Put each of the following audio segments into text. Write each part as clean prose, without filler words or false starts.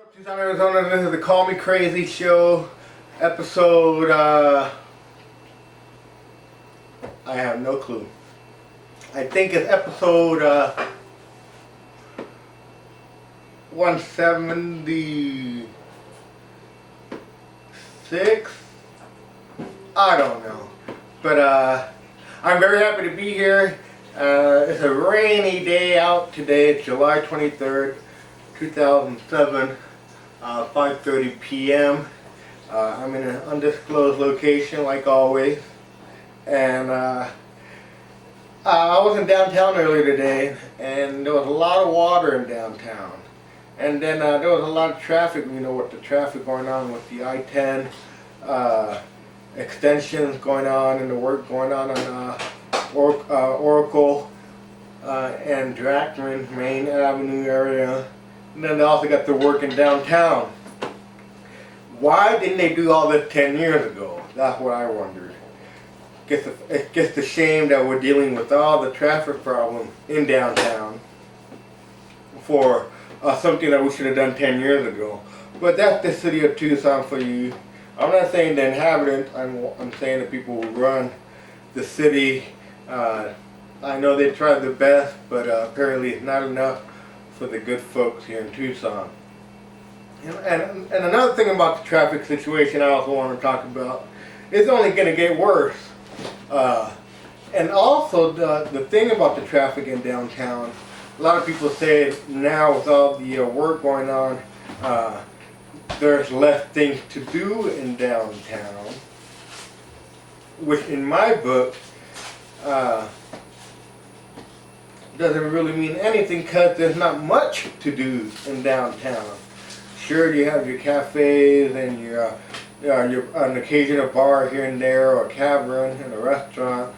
What's up, Tucson, Arizona? This is the Call Me Crazy Show, episode, I have no clue. I think it's episode, 176? I don't know. But, I'm very happy to be here. It's a rainy day out today. It's July 23rd, 2007. 5:30 p.m. I'm in an undisclosed location like always, and I was in downtown earlier today, and there was a lot of water in downtown, and then there was a lot of traffic. You know, with the traffic going on with the I-10 extensions going on and the work going on Oracle and Drackman Main Avenue area. And then they also got to work in downtown. Why didn't they do all this 10 years ago? That's what I wondered. It's just a shame that we're dealing with all the traffic problems in downtown for something that we should have done 10 years ago. But that's the city of Tucson for you. I'm not saying the inhabitants, I'm saying the people who run the city. I know they tried their best, but apparently it's not enough for the good folks here in Tucson. And another thing about the traffic situation I also want to talk about, it's only going to get worse. And also the thing about the traffic in downtown, a lot of people say now with all the work going on, there's less things to do in downtown, which in my book, doesn't really mean anything because there's not much to do in downtown. Sure, you have your cafes and your an occasional bar here and there, or a tavern and a restaurant.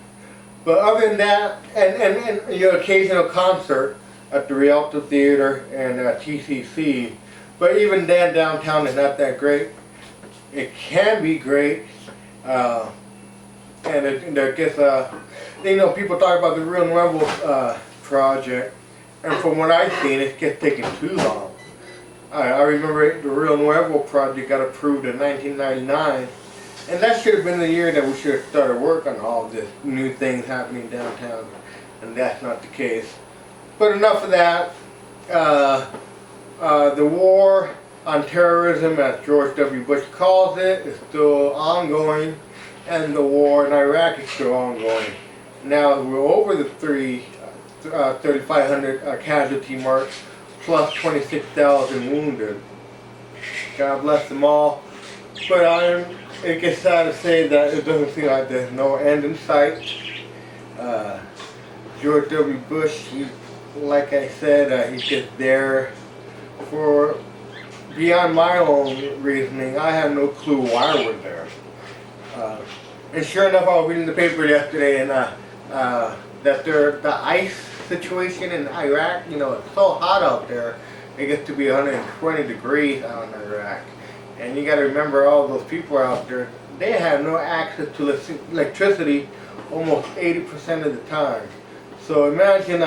But other than that, and your occasional concert at the Rialto Theater and TCC. But even then, downtown is not that great. It can be great, and I guess you know, people talk about the Rio Nuevo project, and from what I've seen, it's just taking too long. I remember the Rio Nuevo project got approved in 1999, and that should have been the year that we should have started work on all this new things happening downtown, and that's not the case. But enough of that. The war on terrorism, as George W. Bush calls it, is still ongoing, and the war in Iraq is still ongoing. Now we're over the 3,500 casualty mark, plus 26,000 wounded. God bless them all. But it gets sad to say that it doesn't seem like there's no end in sight. George W. Bush, like I said, he's just there for, beyond my own reasoning, I have no clue why we're there. And sure enough, I was reading the paper yesterday, and that the ice situation in Iraq, you know, it's so hot out there, it gets to be 120 degrees out in Iraq. And you got to remember, all those people out there, they have no access to electricity almost 80% of the time. So imagine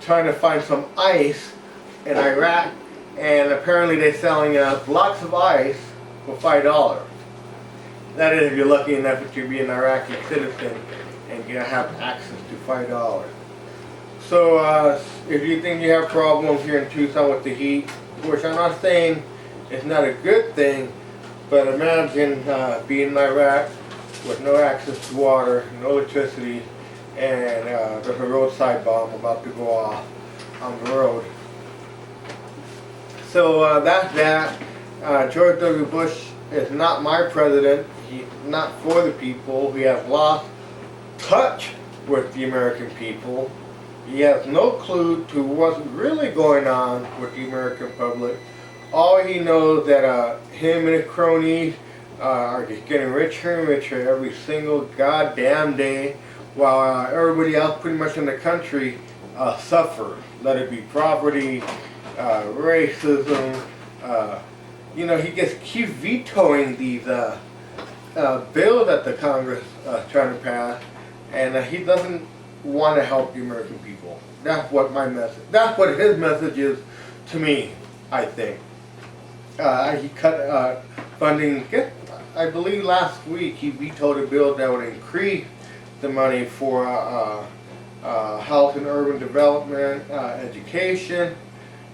trying to find some ice in Iraq, and apparently they're selling blocks of ice for $5. That is, if you're lucky enough to be an Iraqi citizen and you have access to $5. So if you think you have problems here in Tucson with the heat, which I'm not saying it's not a good thing, but imagine being in Iraq with no access to water, no electricity, and there's a roadside bomb about to go off on the road. So that's that. George W. Bush is not my president. He's not for the people. He has lost touch with the American people. He has no clue to what's really going on with the American public. All he knows that him and his cronies are just getting richer and richer every single goddamn day, while everybody else pretty much in the country suffers. Let it be poverty, racism. You know, he just keeps vetoing these bills that the Congress is trying to pass, and he doesn't want to help the American people. That's what my message. That's what his message is to me. I think. He cut funding. I believe last week he vetoed a bill that would increase the money for health and urban development, education,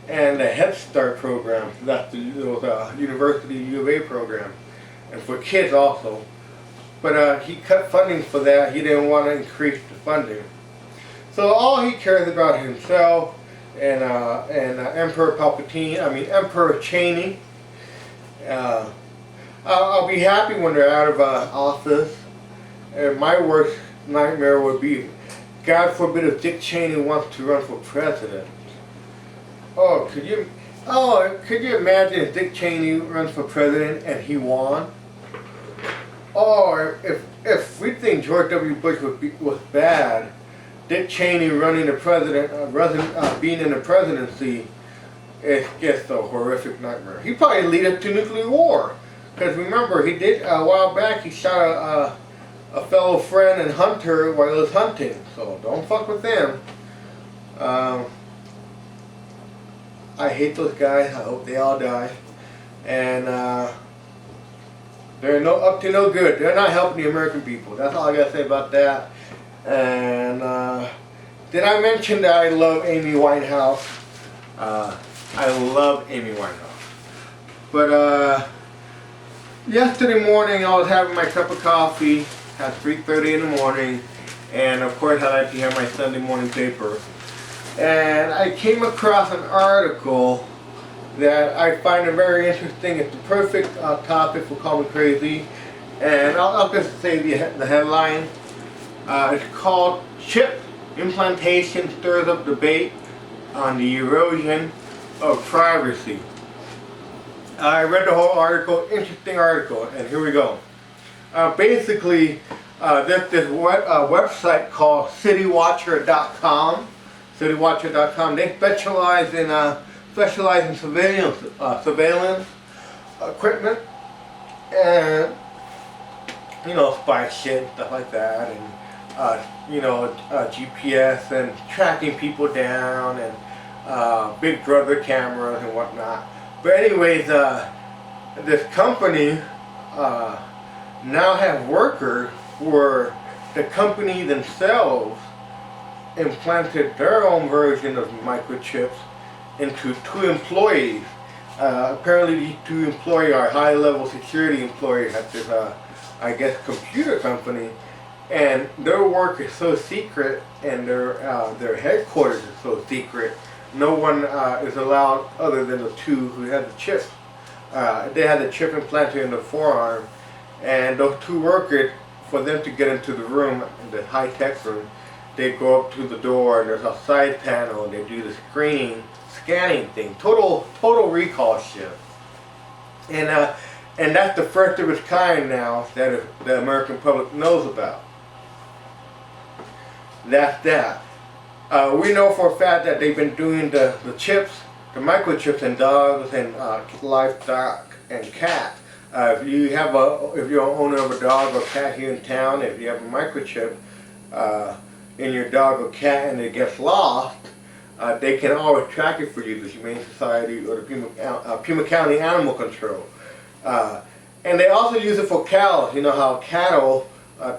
and the Head Start program. That's the University U of A program, and for kids also. But he cut funding for that. He didn't want to increase the funding. So all he cares about is himself and Emperor Palpatine. I mean Emperor Cheney. I'll be happy when they're out of office. And my worst nightmare would be, God forbid, if Dick Cheney wants to run for president. Oh, could you imagine if Dick Cheney runs for president and he won? Or if we think George W. Bush was bad, Dick Cheney running the president, being in the presidency, it's just a horrific nightmare. He probably lead up to nuclear war. Because remember, he did, a while back, he shot a fellow friend and hunter while he was hunting. So don't fuck with them. I hate those guys. I hope they all die. And they're up to no good. They're not helping the American people. That's all I got to say about that. And did I mention that I love Amy Winehouse? I love Amy Winehouse. But yesterday morning I was having my cup of coffee at 3:30 in the morning, and of course I like to have my Sunday morning paper. And I came across an article that I find very interesting. It's the perfect topic for Call Me Crazy, and I'll just say the headline. It's called "Chip Implantation Stirs Up Debate on the Erosion of Privacy." I read the whole article, interesting article, and here we go. Basically, this website called CityWatcher.com. CityWatcher.com. They specialize in surveillance equipment, and spy shit, stuff like that, and GPS and tracking people down, and Big Brother cameras and whatnot. But anyways, this company now have workers where the company themselves implanted their own version of microchips into 2 employees. Apparently these 2 employees are high-level security employees at this, I guess, computer company, and their work is so secret, and their headquarters is so secret. No one is allowed other than the 2 who had the chip. They had the chip implanted in the forearm, and those 2 workers, for them to get into the room, the high-tech room, they go up to the door, and there's a side panel, and they do the scanning thing. Total recall shit. And that's the first of its kind now that the American public knows about. That's that. We know for a fact that they've been doing the chips, the microchips in dogs and livestock and cats. If you're an owner of a dog or cat here in town, if you have a microchip in your dog or cat and it gets lost, they can always track it for you, the Humane Society or the Pima County Animal Control. And they also use it for cows. You know how cattle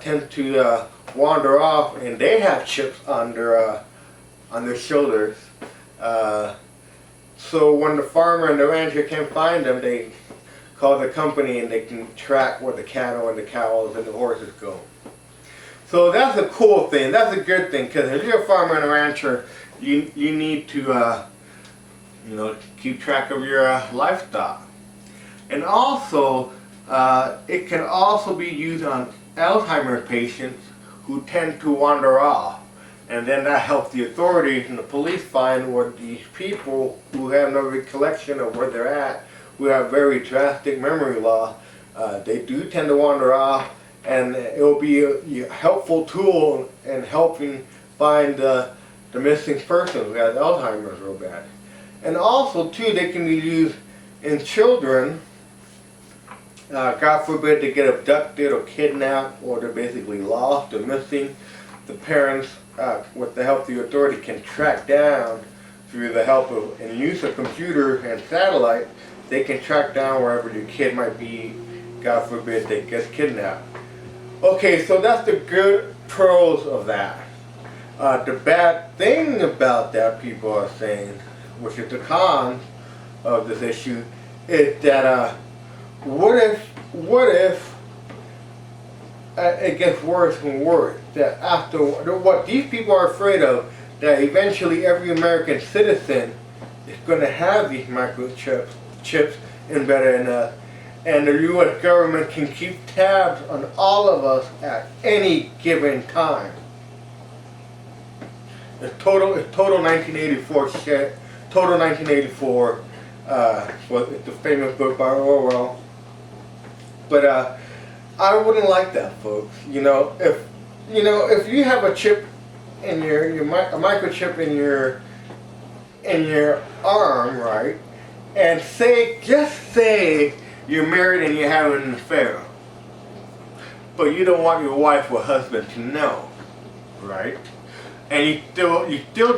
tend to wander off, and they have chips on their shoulders. So when the farmer and the rancher can't find them, they call the company and they can track where the cattle and the cows and the horses go. So that's a cool thing. That's a good thing, because if you're a farmer and a rancher, you need to keep track of your livestock. And also, it can also be used on Alzheimer's patients who tend to wander off. And then that helps the authorities and the police find where these people who have no recollection of where they're at, who have very drastic memory loss, they do tend to wander off, and it will be a helpful tool in helping find the missing person who has Alzheimer's real bad. And also, too, they can be used in children. God forbid they get abducted or kidnapped, or they're basically lost or missing. The parents, with the help of the authority, can track down through the help of and use of computer and satellite, they can track down wherever your kid might be. God forbid they get kidnapped. Okay, so that's the good pros of that. The bad thing about that, people are saying, which is the con of this issue, is that what if it gets worse and worse? That after what these people are afraid of, that eventually every American citizen is going to have these microchips embedded in us, and the U.S. government can keep tabs on all of us at any given time. It's total 1984 shit. Total 1984. It's the famous book by Orwell. But I wouldn't like that, folks. If you have a chip in a microchip in your arm, right? And just say you're married and you're having an affair, but you don't want your wife or husband to know, right? And you still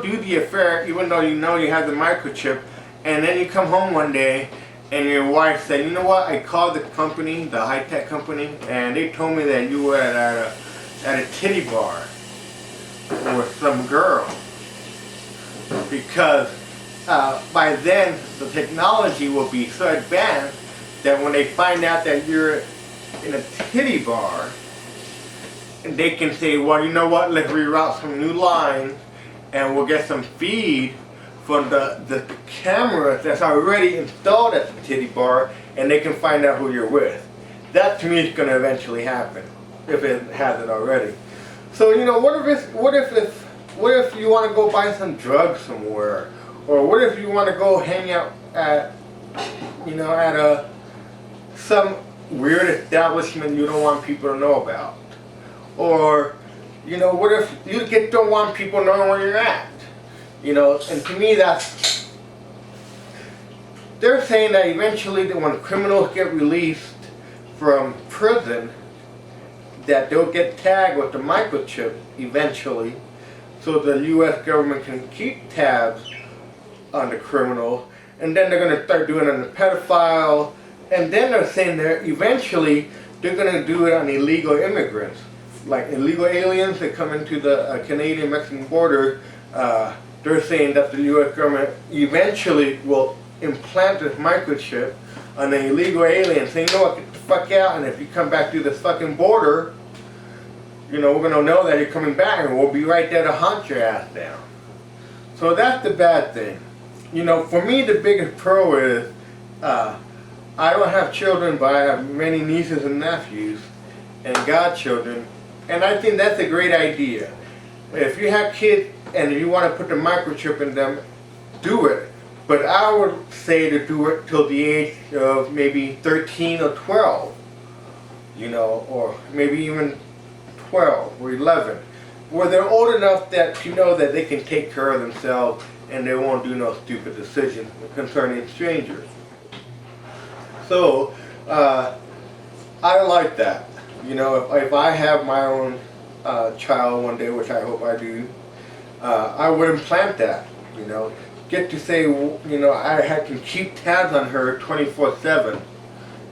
do the affair even though you know you have the microchip, and then you come home one day and your wife said, you know what, I called the company, the high-tech company, and they told me that you were at a titty bar with some girl, because by then the technology will be so advanced that when they find out that you're in a titty bar, they can say, well, you know what, let's reroute some new lines and we'll get some feed from the camera that's already installed at the titty bar, and they can find out who you're with. That to me is going to eventually happen, if it hasn't already. So what if you want to go buy some drugs somewhere, or what if you want to go hang out at some weird establishment you don't want people to know about, or what if you don't want people knowing where you're at, and to me they're saying that eventually when criminals get released from prison, that they'll get tagged with the microchip eventually, so the U.S. government can keep tabs on the criminals, and then they're going to start doing it on the pedophile, and then they're saying that eventually they're going to do it on illegal immigrants, like illegal aliens that come into the Canadian-Mexican border. They're saying that the U.S. government eventually will implant this microchip on the illegal alien, saying, you know what, get the fuck out, and if you come back through this fucking border, we're going to know that you're coming back, and we'll be right there to hunt your ass down. So that's the bad thing. For me, the biggest pro is, I don't have children, but I have many nieces and nephews and godchildren, and I think that's a great idea. If you have kids and you want to put the microchip in them, do it. But I would say to do it till the age of maybe 13 or 12, or maybe even 12 or 11, where they're old enough that that they can take care of themselves and they won't do no stupid decisions concerning strangers. So, I like that. If I have my own child one day, which I hope I do, I would implant that, get to say, I can keep tabs on her 24/7.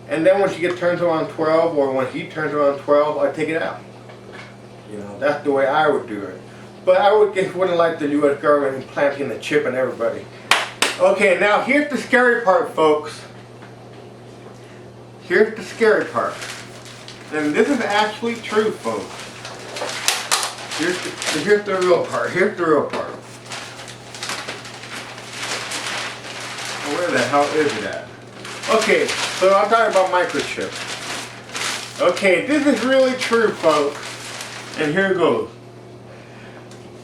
And then when she turns around 12, or when he turns around 12, I take it out. That's the way I would do it. But I wouldn't like the U.S. government implanting a chip in everybody. Okay, now here's the scary part, folks. Here's the scary part. And this is actually true, folks. Here's the real part. Here's the real part. Where the hell is it at? Okay, so I'm talking about microchips. Okay, this is really true, folks. And here it goes.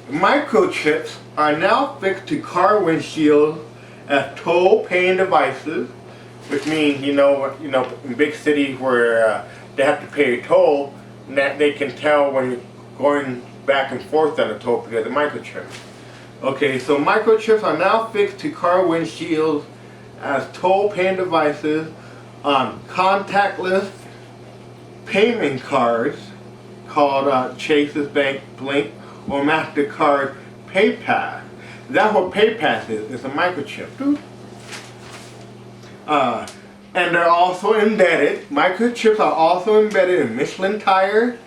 Microchips are now fixed to car windshields as toll-paying devices, which means, in big cities where they have to pay a toll, that they can tell when you're going back and forth on a toll because of microchips. Okay, so microchips are now fixed to car windshields as toll-paying devices on contactless payment cards called Chase's Bank Blink or MasterCard PayPass. That's what PayPass is. It's a microchip, dude. And they're also embedded. Microchips are also embedded in Michelin tires,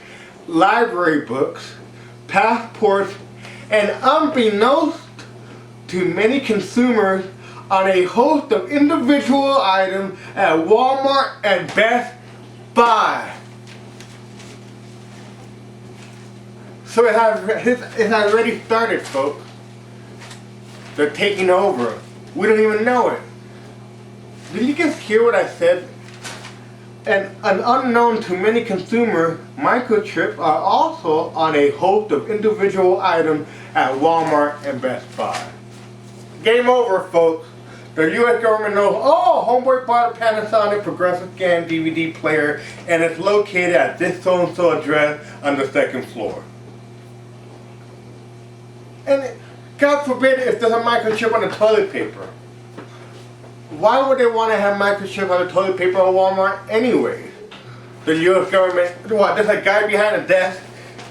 library books, passports, and unbeknownst to many consumers, on a host of individual items at Walmart and Best Buy. So it has already started, folks. They're taking over. We don't even know it. Did you just hear what I said? And an unknown to many consumers, microchips are also on a host of individual items at Walmart and Best Buy. Game over, folks. The U.S. government knows, oh, homeboy bought a Panasonic Progressive Scan DVD player and it's located at this so-and-so address on the second floor. And God forbid if there's a microchip on the toilet paper. Why would they want to have microchip on the toilet paper at Walmart anyways? The U.S. government, what, there's a guy behind a desk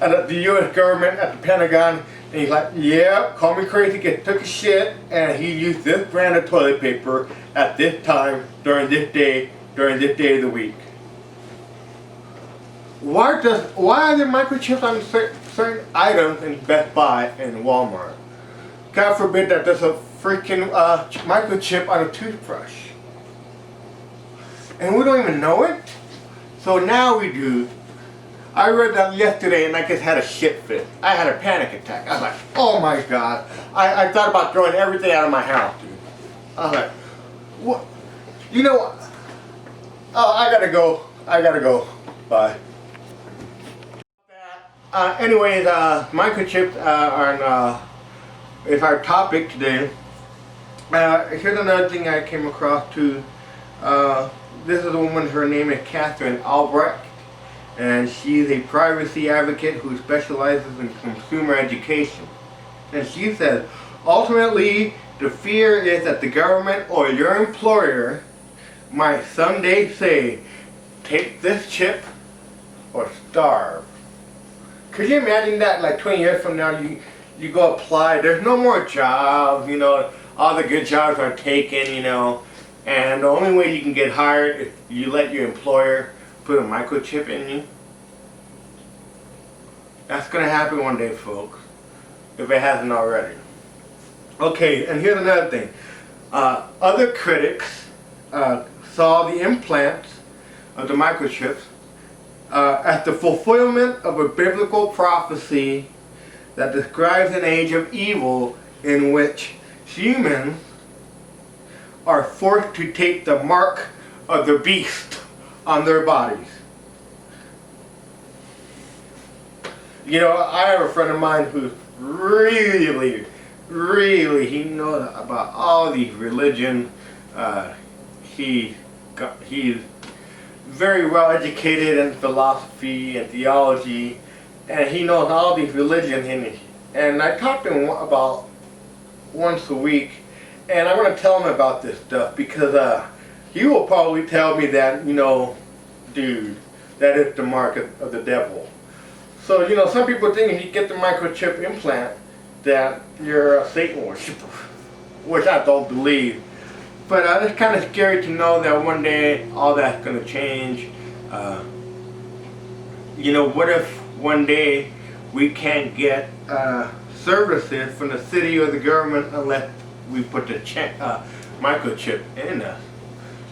at the U.S. government at the Pentagon, and he's like, yeah, call me crazy, took a shit, and he used this brand of toilet paper at this time, during this day of the week. Why are there microchips on certain items in Best Buy and Walmart? God forbid that there's a freaking microchip on a toothbrush. And we don't even know it? So now we do. I read that yesterday and I just had a shit fit. I had a panic attack. I was like, oh my God. I thought about throwing everything out of my house, dude. I was like, what? You know what? Oh, I gotta go. Bye. Anyways, microchips is our topic today. Here's another thing I came across too. This is a woman, her name is Catherine Albrecht, and she's a privacy advocate who specializes in consumer education. And she says, ultimately, the fear is that the government or your employer might someday say, take this chip or starve. Could you imagine that, like 20 years from now, you go apply, there's no more jobs, you know, all the good jobs are taken, you know, and the only way you can get hired is you let your employer put a microchip in you. That's going to happen one day, folks, if it hasn't already. Okay, and here's another thing. Other critics saw the implants of the microchips as the fulfillment of a biblical prophecy that describes an age of evil in which humans are forced to take the mark of the beast on their bodies. You know, I have a friend of mine who's really, he knows about all these religions. He's very well educated in philosophy and theology, and he knows all these religions. And I talk to him about once a week, and I'm going to tell him about this stuff because he will probably tell me that, you know, dude, that is the mark of the devil. So, you know, some people think if you get the microchip implant that you're a Satan worshiper, which I don't believe. But it's kind of scary to know that one day all that's going to change. You know, what if one day we can't get services from the city or the government unless we put the microchip in us?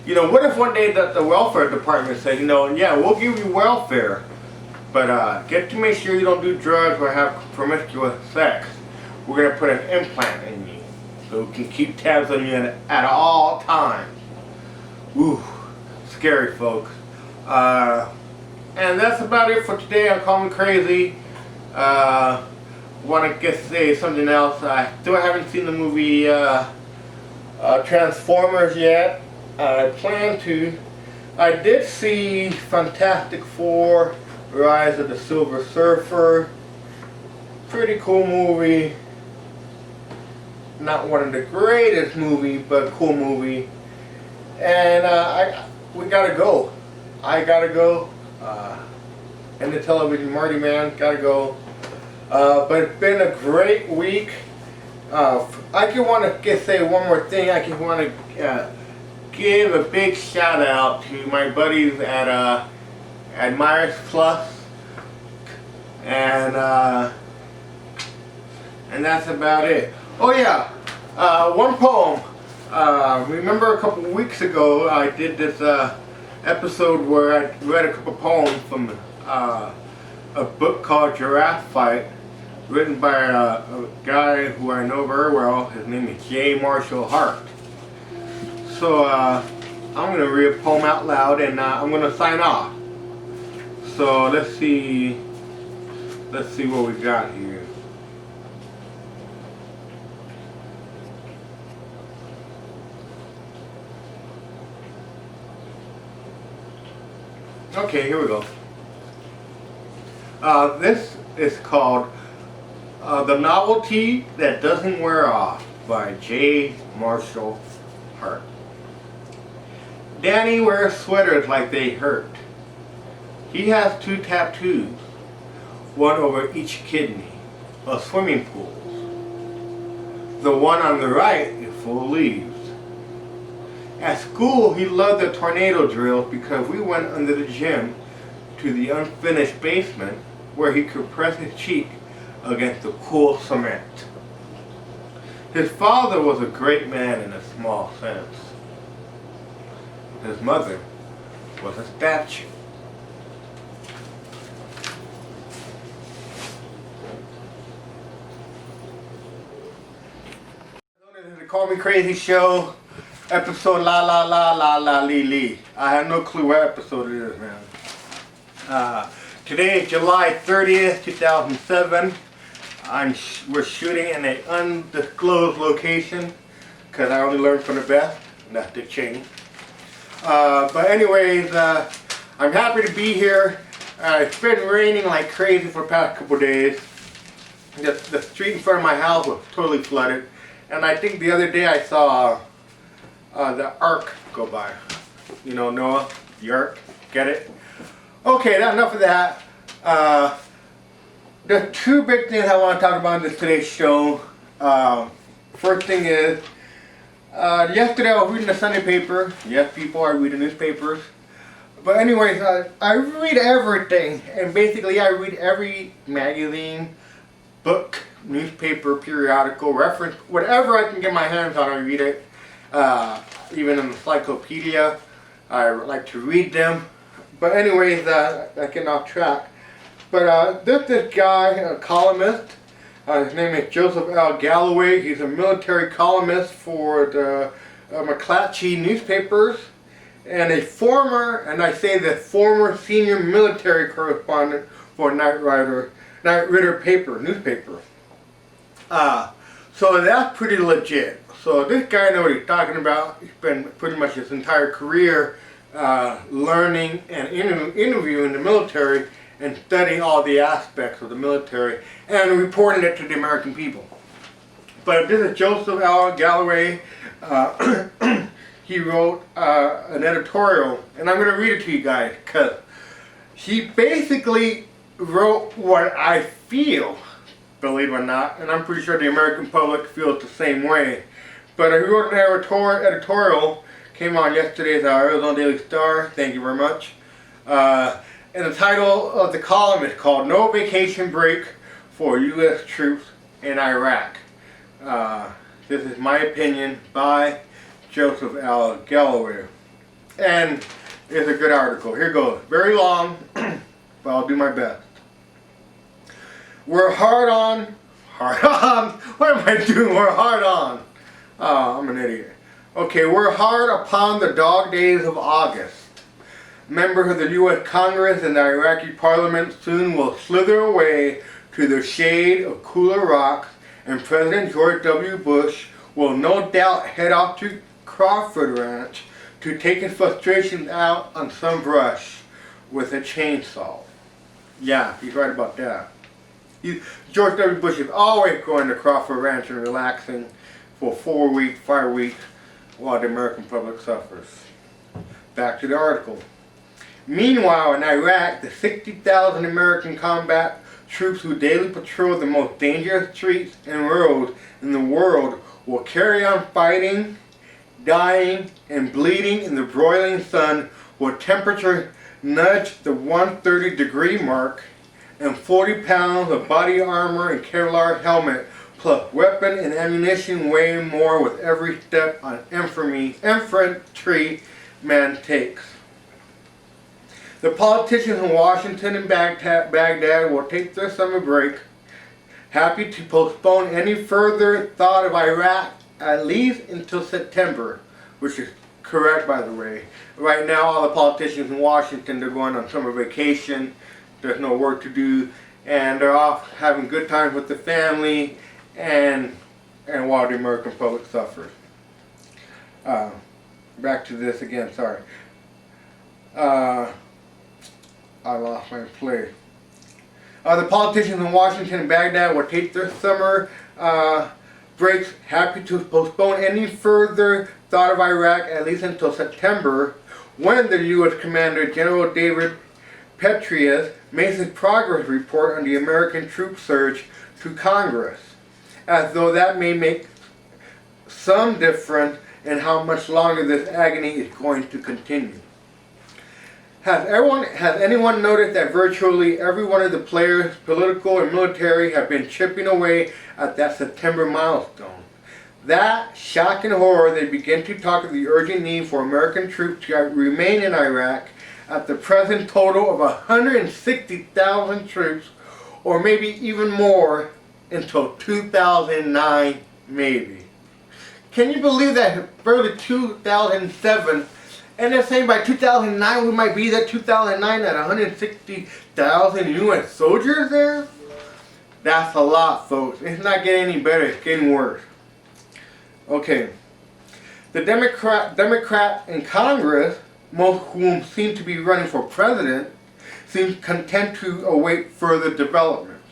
You know, what if one day the welfare department said, you know, yeah, we'll give you welfare, but get to make sure you don't do drugs or have promiscuous sex. We're going to put an implant in you so we can keep tabs on you at all times. Woo, scary, folks. And that's about it for today on Call Me Crazy. Want to say something else. I still haven't seen the movie Transformers yet. I plan to. I did see Fantastic Four: Rise of the Silver Surfer. Pretty cool movie. Not one of the greatest movies, but cool movie. And we gotta go. I gotta go. And the television, Marty Man, gotta go. But it's been a great week. I can want to say one more thing. I can want to give a big shout out to my buddies at Myers Plus, and that's about it. Oh yeah, one poem. Remember a couple weeks ago I did this episode where I read a couple poems from a book called Giraffe Fight, written by a guy who I know very well. His name is J. Marshall Hart. So I'm going to read a poem out loud, and I'm going to sign off. So let's see what we got here. Okay, here we go. This is called The Novelty That Doesn't Wear Off by J. Marshall Hart. Danny wears sweaters like they hurt. He has 2 tattoos, one over each kidney, of swimming pools. The one on the right is full of leaves. At school, he loved the tornado drills because we went under the gym to the unfinished basement where he could press his cheek against the cool cement. His father was a great man in a small sense. His mother was a statue. The Call Me Crazy Show, episode La La La La La Lee Lee. I have no clue what episode it is, man. Today is July 30th, 2007. We're shooting in an undisclosed location because I only learned from the best, and that's Dick Cheney. But anyways, I'm happy to be here. It's been raining like crazy for the past couple days. The street in front of my house was totally flooded. And I think the other day I saw the Ark go by. You know, Noah, the Ark, get it? Okay, that's enough of that. There's 2 big things I want to talk about in today's show. First thing is, yesterday I was reading the Sunday paper. Yes, people are reading newspapers. But anyways, I read everything. And basically I read every magazine, book, newspaper, periodical, reference, whatever I can get my hands on, I read it. Even an encyclopedia, I like to read them. But anyways, I get off track. But this guy, a columnist, his name is Joseph L. Galloway. He's a military columnist for the McClatchy newspapers, and a former, and I say the former senior military correspondent for Knight Ridder newspaper. So that's pretty legit. So this guy knows what he's talking about. He spent pretty much his entire career learning and interviewing the military and studying all the aspects of the military and reporting it to the American people. But this is Joseph L. Galloway. He wrote an editorial, and I'm going to read it to you guys because he basically wrote what I feel, believe it or not, and I'm pretty sure the American public feels the same way. But he wrote an editorial, came on yesterday's Arizona Daily Star, thank you very much. And the title of the column is called No Vacation Break for U.S. Troops in Iraq. This is my opinion by Joseph L. Galloway. And it's a good article. Here goes. Very long, but I'll do my best. We're hard on. What am I doing? We're hard on. Oh, I'm an idiot. Okay, we're hard upon the dog days of August. Members of the U.S. Congress and the Iraqi Parliament soon will slither away to the shade of cooler rocks, and President George W. Bush will no doubt head off to Crawford Ranch to take his frustrations out on some brush with a chainsaw. Yeah, he's right about that. George W. Bush is always going to Crawford Ranch and relaxing for 4 weeks, 5 weeks, while the American public suffers. Back to the article. Meanwhile, in Iraq, the 60,000 American combat troops who daily patrol the most dangerous streets and roads in the world will carry on fighting, dying, and bleeding in the broiling sun where temperature nudge the 130-degree mark, and 40 pounds of body armor and Kevlar helmet plus weapon and ammunition weighing more with every step an infantry man takes. The politicians in Washington and Baghdad will take their summer break, happy to postpone any further thought of Iraq at least until September, which is correct, by the way. Right now, all the politicians in Washington, they're going on summer vacation. There's no work to do, and they're off having good times with the family, and while the American public suffers. Back to this again. Sorry. I lost my place. The politicians in Washington and Baghdad will take their summer breaks, happy to postpone any further thought of Iraq at least until September, when the U.S. Commander General David Petraeus makes his progress report on the American troop surge to Congress, as though that may make some difference in how much longer this agony is going to continue. Has anyone noticed that virtually every one of the players, political and military, have been chipping away at that September milestone? That shock and horror, they begin to talk of the urgent need for American troops to remain in Iraq at the present total of 160,000 troops, or maybe even more, until 2009, maybe. Can you believe that early 2007, and they're saying by 2009 we might be there, 2009 at 160,000 U.S. soldiers there? That's a lot, folks. It's not getting any better, it's getting worse. Okay. The Democrat in Congress, most of whom seem to be running for president, seem content to await further developments.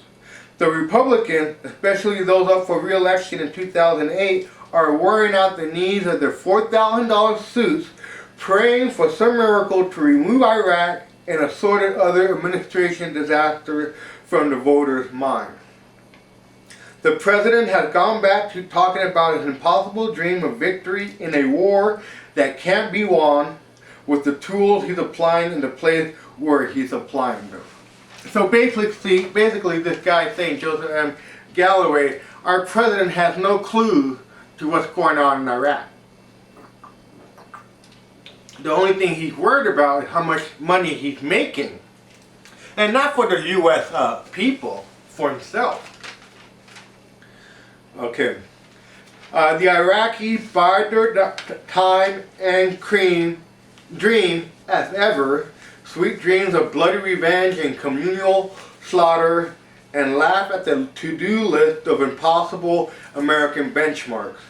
The Republicans, especially those up for re-election in 2008, are wearing out the knees of their $4,000 suits, praying for some miracle to remove Iraq and assorted other administration disasters from the voters' mind. The president has gone back to talking about his impossible dream of victory in a war that can't be won with the tools he's applying in the place where he's applying them. So basically this guy saying, Joseph M. Galloway, our president has no clue to what's going on in Iraq. The only thing he's worried about is how much money he's making. And not for the U.S. People, for himself. Okay. The Iraqi bide their time and dream as ever, sweet dreams of bloody revenge and communal slaughter, and laugh at the to-do list of impossible American benchmarks.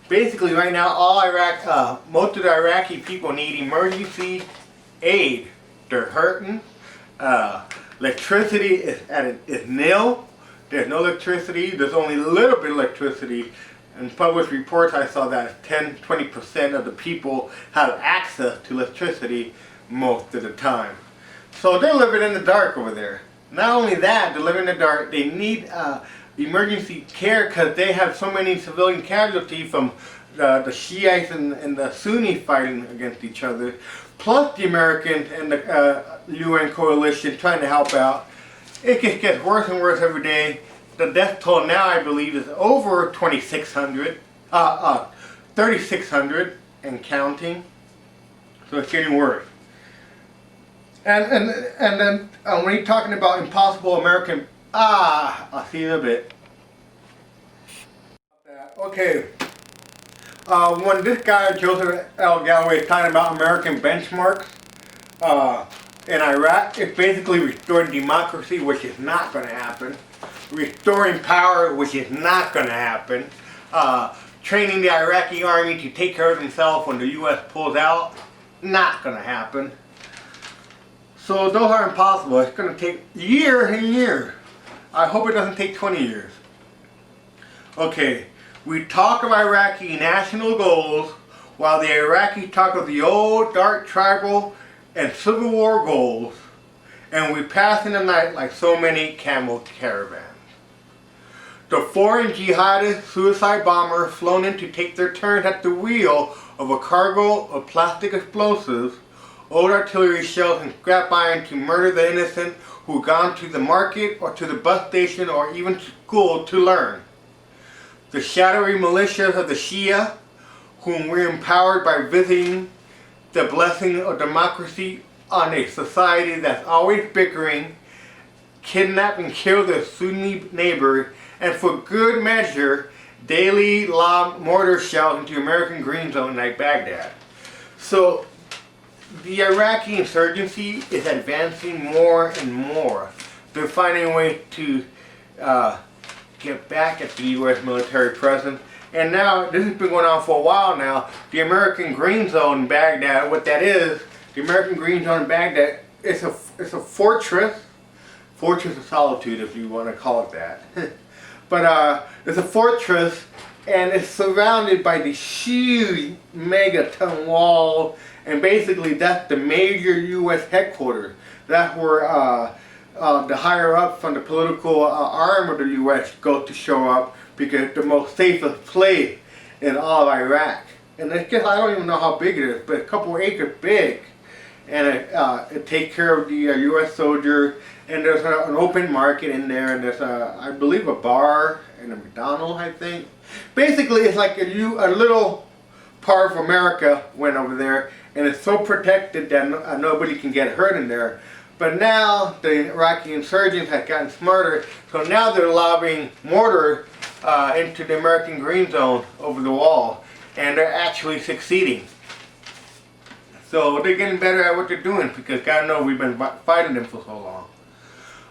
Basically, right now, most of the Iraqi people need emergency aid. They're hurting. Electricity is nil. There's no electricity. There's only a little bit of electricity. In published reports, I saw that 10-20% of the people have access to electricity most of the time. So they're living in the dark over there. Not only that, they're living in the dark. They need emergency care because they have so many civilian casualties from the Shiites and the Sunnis fighting against each other, plus the Americans and the UN coalition trying to help out. It just gets worse and worse every day. The death toll now, I believe, is over 3,600 and counting. So it's getting worse. And then when you're talking about impossible American, I'll see you in a bit. Okay. When this guy, Joseph L. Galloway, is talking about American benchmarks in Iraq, it's basically restoring democracy, which is not going to happen. Restoring power, which is not going to happen. Training the Iraqi army to take care of themselves when the U.S. pulls out, not going to happen. So those are impossible. It's going to take years and years. I hope it doesn't take 20 years. Okay, we talk of Iraqi national goals while the Iraqis talk of the old dark tribal and civil war goals. and we pass in the night like so many camel caravans. The foreign jihadist suicide bombers flown in to take their turns at the wheel of a cargo of plastic explosives, old artillery shells, and scrap iron to murder the innocent who had gone to the market or to the bus station or even to school to learn. The shadowy militias of the Shia, whom we empowered by visiting the blessing of democracy on a society that's always bickering, kidnap and kill their Sunni neighbors, and for good measure, daily lob mortar shells into American green zone like Baghdad. So the Iraqi insurgency is advancing more and more. They're finding a way to get back at the U.S. military presence. And now, this has been going on for a while now, the American green zone in Baghdad, what that is, the American green zone in Baghdad, it's a fortress of solitude if you want to call it that. But it's a fortress, and it's surrounded by these huge megaton walls, and basically that's the major U.S. headquarters. That's where the higher ups from the political arm of the U.S. go to show up, because it's the most safest place in all of Iraq. And it's just, I don't even know how big it is, but a couple of acres big. And it takes care of the U.S. soldiers, and there's an open market in there, and there's I believe a bar and a McDonald's, I think. Basically, it's like a little part of America went over there, and it's so protected that nobody can get hurt in there. But now the Iraqi insurgents have gotten smarter, so now they're lobbing mortar into the American green zone over the wall, and they're actually succeeding. So they're getting better at what they're doing, because God knows we've been fighting them for so long.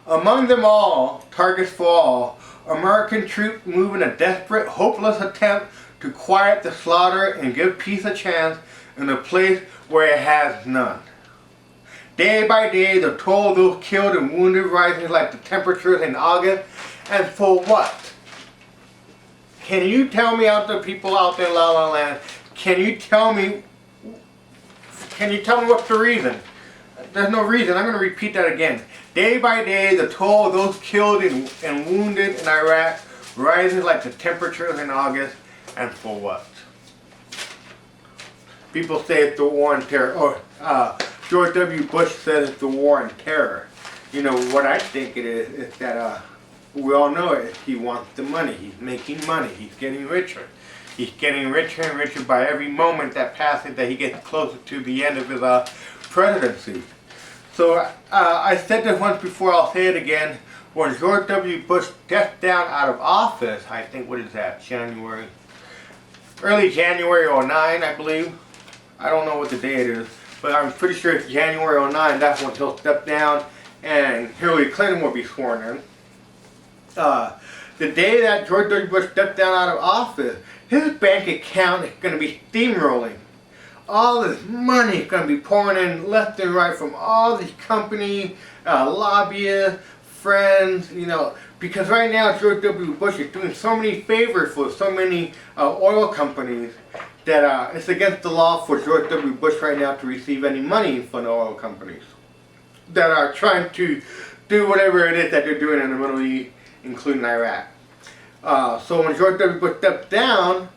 Among them all, targets for all, American troops move in a desperate, hopeless attempt to quiet the slaughter and give peace a chance in a place where it has none. Day by day, the toll of those killed and wounded rises like the temperatures in August. And for what? Can you tell me, out there, people out there in La La Land, can you tell me what's the reason? There's no reason. I'm going to repeat that again. Day by day, the toll of those killed and wounded in Iraq rises like the temperatures in August. And for what? People say it's the war on terror. Or George W. Bush says it's the war on terror. You know, what I think it is that we all know it. He wants the money. He's making money. He's getting richer. He's getting richer and richer by every moment that passes, that he gets closer to the end of his presidency. So I said this once before, I'll say it again. When George W. Bush stepped down out of office, I think, what is that, early January 09, I believe. I don't know what the day it is, but I'm pretty sure it's January 09. That's when he'll step down and Hillary Clinton will be sworn in. The day that George W. Bush stepped down out of office, his bank account is going to be steamrolling. All this money is going to be pouring in left and right from all these companies, lobbyists, friends, you know, because right now George W. Bush is doing so many favors for so many oil companies that it's against the law for George W. Bush right now to receive any money from the oil companies that are trying to do whatever it is that they're doing in the Middle East, including Iraq. So when George W. Bush stepped down,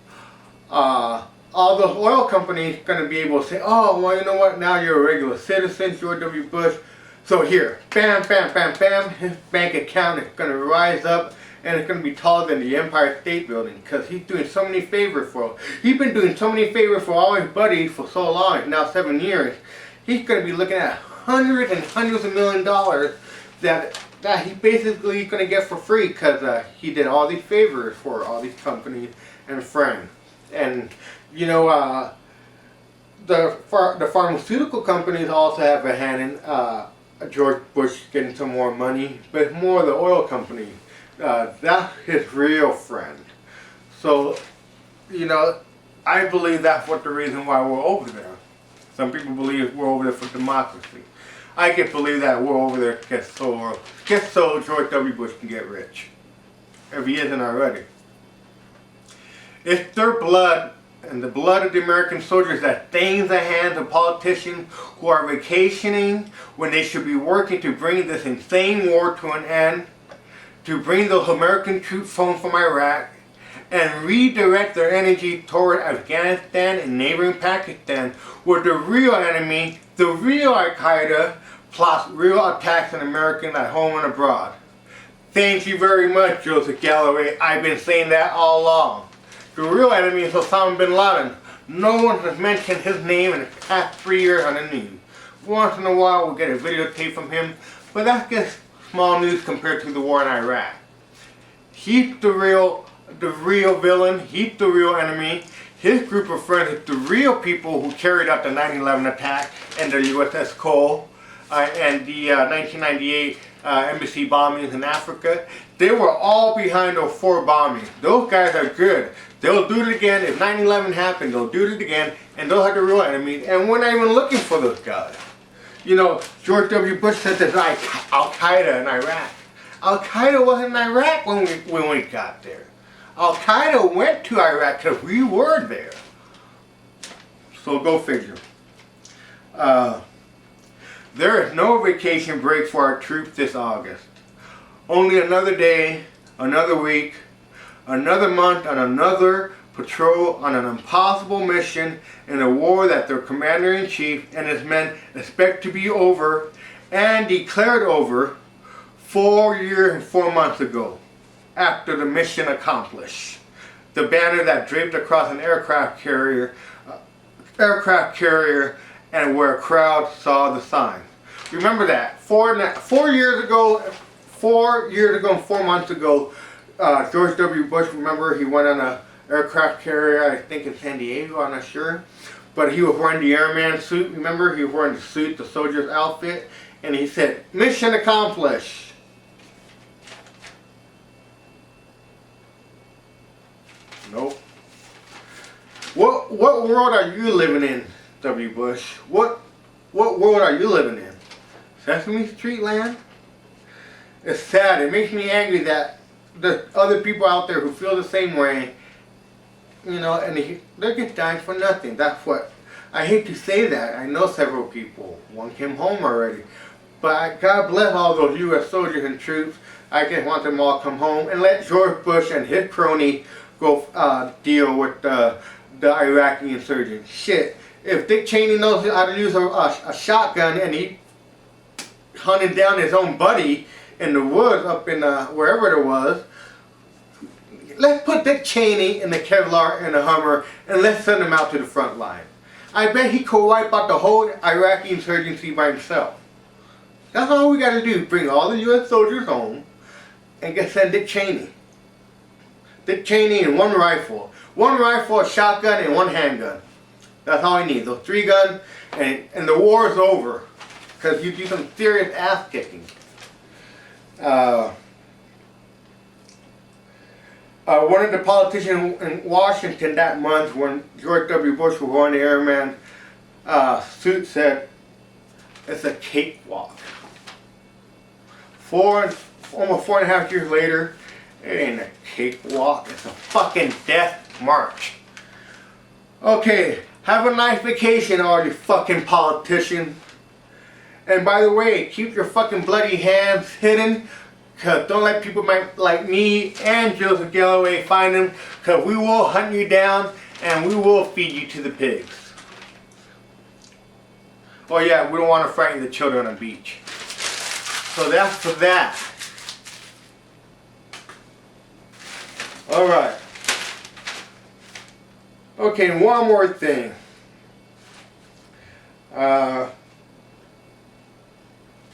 all the oil companies are going to be able to say, oh, well, you know what, now you're a regular citizen, George W. Bush. So here, bam, bam, bam, bam, his bank account is going to rise up, and it's going to be taller than the Empire State Building, because he's doing so many favors for, he's been doing so many favors for all his buddies for so long, now 7 years. He's going to be looking at hundreds and hundreds of $millions that he basically going to get for free, because he did all these favors for all these companies and friends. And, you know, the pharmaceutical companies also have a hand in George Bush getting some more money, but it's more the oil company. That's his real friend. So, you know, I believe that's what the reason why we're over there. Some people believe we're over there for democracy. I can believe that we're over there just so George W. Bush can get rich, if he isn't already. It's their blood and the blood of the American soldiers that stains the hands of politicians who are vacationing when they should be working to bring this insane war to an end, to bring those American troops home from Iraq, and redirect their energy toward Afghanistan and neighboring Pakistan, where the real enemy, the real Al-Qaeda, plots real attacks on Americans at home and abroad. Thank you very much, Joseph Galloway. I've been saying that all along. The real enemy is Osama bin Laden. No one has mentioned his name in the past 3 years on the news. Once in a while we'll get a videotape from him, but that's just small news compared to the war in Iraq. He's the real villain. He's the real enemy. His group of friends is the real people who carried out the 9/11 attack and the USS Cole and the 1998 embassy bombings in Africa. They were all behind those 4 bombings. Those guys are good. They'll do it again. If 9/11 happened, they'll do it again, and those are the real enemies, and we're not even looking for those guys. You know, George W. Bush said there's like Al-Qaeda in Iraq. Al-Qaeda wasn't in Iraq when we got there. Al-Qaeda went to Iraq because we were there. So go figure. There is no vacation break for our troops this August. Only another day, another week, another month, and another patrol on an impossible mission in a war that their commander-in-chief and his men expect to be over and declared over 4 years and 4 months ago, after the mission accomplished. The banner that draped across an aircraft carrier and where a crowd saw the sign. Remember that. 4 years ago and 4 months ago, George W. Bush, remember, he went on a aircraft carrier, I think in San Diego, I'm not sure. But he was wearing the airman suit, remember? He was wearing the suit, the soldier's outfit, and he said, "Mission accomplished." Nope. What world are you living in, W. Bush? What world are you living in? Sesame Street land? It's sad. It makes me angry that the other people out there who feel the same way, you know, and they're just dying for nothing. That's what, I hate to say that. I know several people. One came home already. But God bless all those U.S. soldiers and troops. I just want them all to come home and let George Bush and his crony go deal with the Iraqi insurgents. Shit, if Dick Cheney knows how to use a shotgun and he hunted down his own buddy in the woods up in wherever it was, let's put Dick Cheney in the Kevlar and the Hummer and let's send him out to the front line. I bet he could wipe out the whole Iraqi insurgency by himself. That's all we gotta do, bring all the U.S. soldiers home and send Dick Cheney. Dick Cheney and one rifle, a shotgun, and one handgun. That's all he needs. Those 3 guns, and the war is over. Because you do some serious ass kicking. One of the politicians in Washington that month, when George W. Bush was wearing the airman suit, said, "It's a cakewalk." Almost 4.5 years later, it ain't a cakewalk, it's a fucking death march. Okay, have a nice vacation, all you fucking politicians. And by the way, keep your fucking bloody hands hidden, cause don't let people like me and Joseph Galloway find them, cause we will hunt you down and we will feed you to the pigs. Oh yeah, we don't want to frighten the children on the beach. So that's for that. Alright. Okay, one more thing.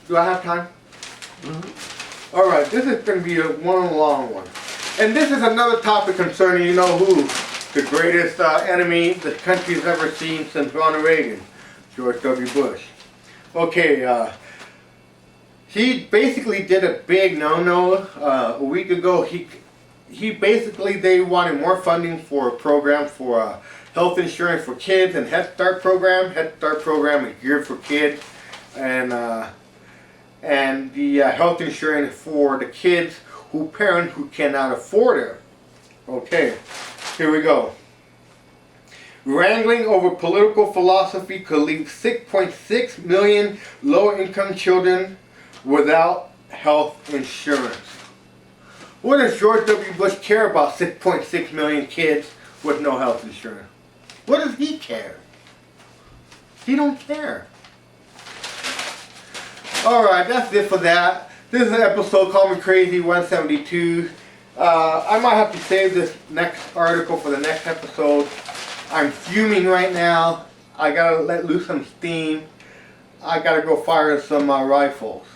Do I have time? Mm-hmm. Alright, this is going to be one long one. And this is another topic concerning, you know who? The greatest enemy the country's ever seen since Ronald Reagan. George W. Bush. Okay, he basically did a big no-no a week ago. They wanted more funding for a program for health insurance for kids and Head Start program. Head Start program is geared for kids, and the health insurance for the kids parents who cannot afford it. Okay, here we go. Wrangling over political philosophy could leave 6.6 million low-income children without health insurance. What does George W. Bush care about 6.6 million kids with no health insurance? What does he care? He don't care. Alright, that's it for that. This is an episode called Me Crazy 172. I might have to save this next article for the next episode. I'm fuming right now. I gotta let loose some steam. I gotta go fire some rifles.